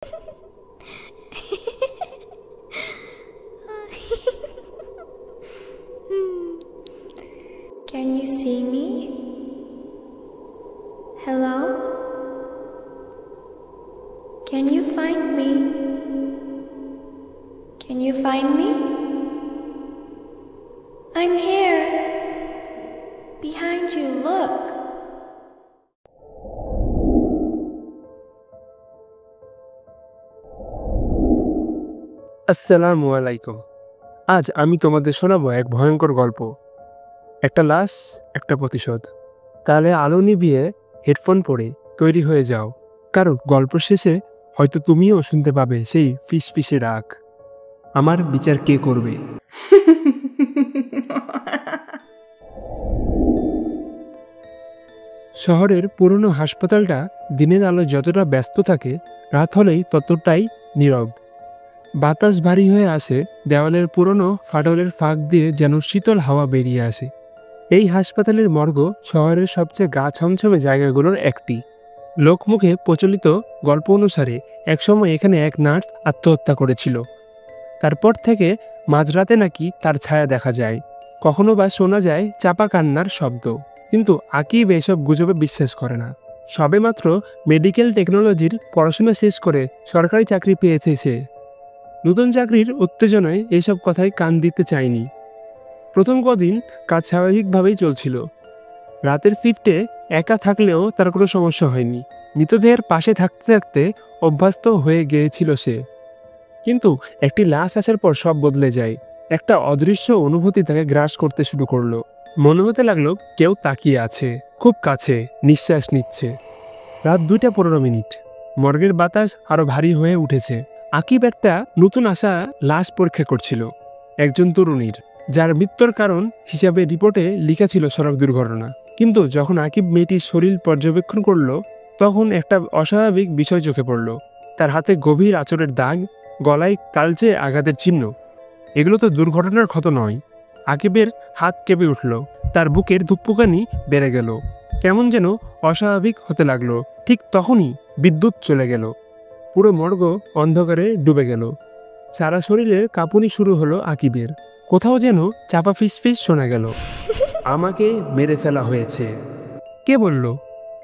Can you see me? Hello? Can you find me? Can you find me? I'm here. Behind you, look. আসসালামু আলাইকুম। আজ আমি তোমাদের শোনাবো এক ভয়ঙ্কর গল্প, একটা লাশ, একটা প্রতিশোধ। তাহলে আলো নিভিয়ে হেডফোন পরে তৈরি হয়ে যাও, কারণ গল্প শেষে হয়তো তুমিও শুনতে পাবে সেই ফিসফিসে ডাক, আমার বিচার কে করবে। শহরের পুরনো হাসপাতালটা দিনের আলো যতটা ব্যস্ত থাকে, রাত হলেই ততটাই নীরব। বাতাস ভারী হয়ে আসে, দেওয়ালের পুরনো ফাটলের ফাঁক দিয়ে যেন শীতল হাওয়া বেরিয়ে আসে। এই হাসপাতালের মর্গ শহরের সবচেয়ে গা ছমছমে জায়গাগুলোর একটি। লোকমুখে প্রচলিত গল্প অনুসারে একসময় এখানে এক নার্স আত্মহত্যা করেছিল। তারপর থেকে মাঝরাতে নাকি তার ছায়া দেখা যায়, কখনো বা শোনা যায় চাপা কান্নার শব্দ। কিন্তু আকিব এসব গুজবে বিশ্বাস করে না। সবেমাত্র মেডিকেল টেকনোলজির পড়াশোনা শেষ করে সরকারি চাকরি পেয়েছে সে। নতুন চাকরির উত্তেজনায় এইসব কথায় কান দিতে চায়নি। প্রথম কদিন কাজ স্বাভাবিকভাবেই চলছিল। রাতের শিফটে একা থাকলেও তার কোনো সমস্যা হয়নি। মৃতদেহের পাশে থাকতে থাকতে অভ্যস্ত হয়ে গিয়েছিল সে। কিন্তু একটি লাশ আসার পর সব বদলে যায়। একটা অদৃশ্য অনুভূতি তাকে গ্রাস করতে শুরু করলো। মনে হতে লাগলো কেউ তাকিয়ে আছে, খুব কাছে, নিঃশ্বাস নিচ্ছে। রাত 2:15। মর্গের বাতাস আরো ভারী হয়ে উঠেছে। আকিব একটা নতুন আসা লাশ পরীক্ষা করছিল, একজন তরুণীর, যার মৃত্যুর কারণ হিসাবে রিপোর্টে লেখা ছিল সড়ক দুর্ঘটনা। কিন্তু যখন আকিব মেয়েটির শরীর পর্যবেক্ষণ করলো, তখন একটা অস্বাভাবিক বিষয় চোখে পড়ল। তার হাতে গভীর আঁচড়ের দাগ, গলায় কালচে আঘাতের চিহ্ন। এগুলো তো দুর্ঘটনার ক্ষত নয়। আকিবের হাত কেঁপে উঠল, তার বুকের ধুকপুকানি বেড়ে গেল, কেমন যেন অস্বাভাবিক হতে লাগলো। ঠিক তখনই বিদ্যুৎ চলে গেল। পুরো মর্গ অন্ধকারে ডুবে গেল। সারা শরীরে কাঁপুনি শুরু হলো আকিবের। কোথাও যেন চাপা ফিসফিস শোনা গেল, আমাকে মেরে ফেলা হয়েছে। কে বলল?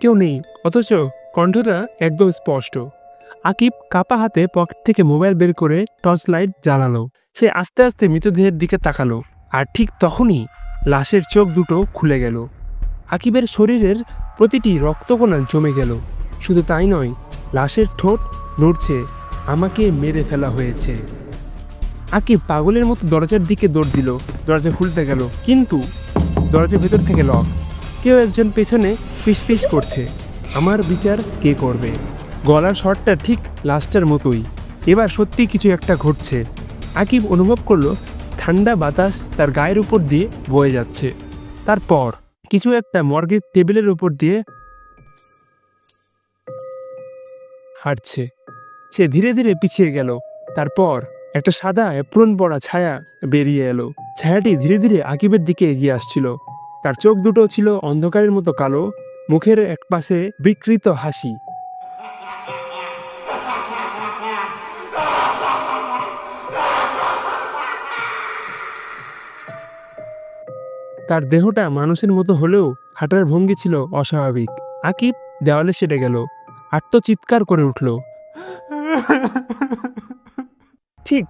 কেউ নেই, অথচ কণ্ঠটা একদম স্পষ্ট। আকিব কাপা হাতে পকেট থেকে মোবাইল বের করে টর্চ লাইট জ্বালালো। সে আস্তে আস্তে মৃতদেহের দিকে তাকালো, আর ঠিক তখনই লাশের চোখ দুটো খুলে গেল। আকিবের শরীরের প্রতিটি রক্তকণা জমে গেল। শুধু তাই নয়, লাশের ঠোঁট নড়ছে, আমাকে মেরে ফেলা হয়েছে। আকিব পাগলের মতো দরজার দিকে দৌড় দিল। দরজা খুলতে গেল, কিন্তু দরজার ভেতর থেকে লক। কেউ একজন পেছনে ফিসফিস করছে, আমার বিচার কে করবে। গলার স্বরটা ঠিক লাশটার মতোই। এবার সত্যি কিছু একটা ঘটছে। আকিব অনুভব করলো ঠান্ডা বাতাস তার গায়ের উপর দিয়ে বয়ে যাচ্ছে। তারপর কিছু একটা মর্গের টেবিলের উপর দিয়ে হাঁটছে। সে ধীরে ধীরে পিছিয়ে গেল। তারপর একটা সাদা অ্যাপ্রন পরা ছায়া বেরিয়ে এলো। ছায়াটি ধীরে ধীরে আকিবের দিকে এগিয়ে আসছিল। তার চোখ দুটো ছিল অন্ধকারের মতো কালো, মুখের একপাশে বিকৃত হাসি। তার দেহটা মানুষের মতো হলেও হাঁটার ভঙ্গি ছিল অস্বাভাবিক। আকিব দেওয়ালে সেটে গেল, আত্মচিৎকার করে উঠল। ঠিক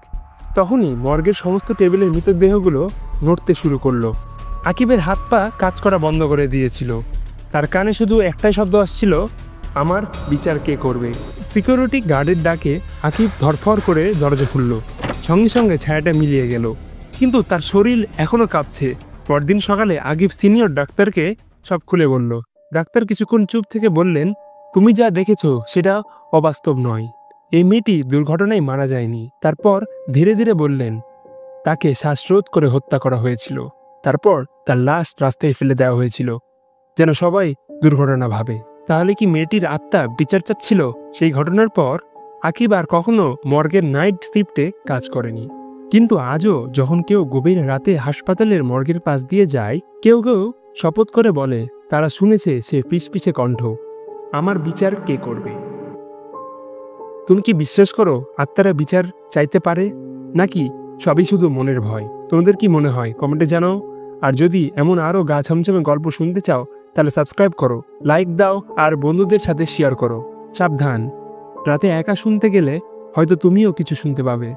তখনই মর্গের সমস্ত টেবিলের মৃতদেহগুলো নড়তে শুরু করলো। আকিবের হাত পা কাজ করা বন্ধ করে দিয়েছিল। তার কানে শুধু একটাই শব্দ আসছিল, আমার বিচার কে করবে। সিকিউরিটি গার্ডের ডাকে আকিব ধরফর করে দরজা খুলল। সঙ্গে সঙ্গে ছায়াটা মিলিয়ে গেল, কিন্তু তার শরীর এখনো কাঁপছে। পরদিন সকালে আকিব সিনিয়র ডাক্তারকে সব খুলে বলল। ডাক্তার কিছুক্ষণ চুপ থেকে বললেন, তুমি যা দেখেছো সেটা অবাস্তব নয়, এই মেয়েটি দুর্ঘটনায় মারা যায়নি। তারপর ধীরে ধীরে বললেন, তাকে শ্বাসরোধ করে হত্যা করা হয়েছিল। তারপর তার লাশ রাস্তায় ফেলে দেওয়া হয়েছিল, যেন সবাই দুর্ঘটনা ভাবে। তাহলে কি মেয়েটির আত্মা বিচার চাচ্ছিল? সেই ঘটনার পর আকিব আর কখনো মর্গের নাইট শিফটে কাজ করেনি। কিন্তু আজও যখন কেউ গভীর রাতে হাসপাতালের মর্গের পাশ দিয়ে যায়, কেউ কেউ শপথ করে বলে তারা শুনেছে সে ফিসফিসে কণ্ঠ, আমার বিচার কে করবে। তুমি কি বিশ্বাস করো আত্মারা বিচার চাইতে পারে, নাকি সবই শুধু মনের ভয়? তোমাদের কি মনে হয় কমেন্টে জানাও। আর যদি এমন আরও গা ছমছমে গল্প শুনতে চাও তাহলে সাবস্ক্রাইব করো, লাইক দাও আর বন্ধুদের সাথে শেয়ার করো। সাবধান, রাতে একা শুনতে গেলে হয়তো তুমিও কিছু শুনতে পাবে।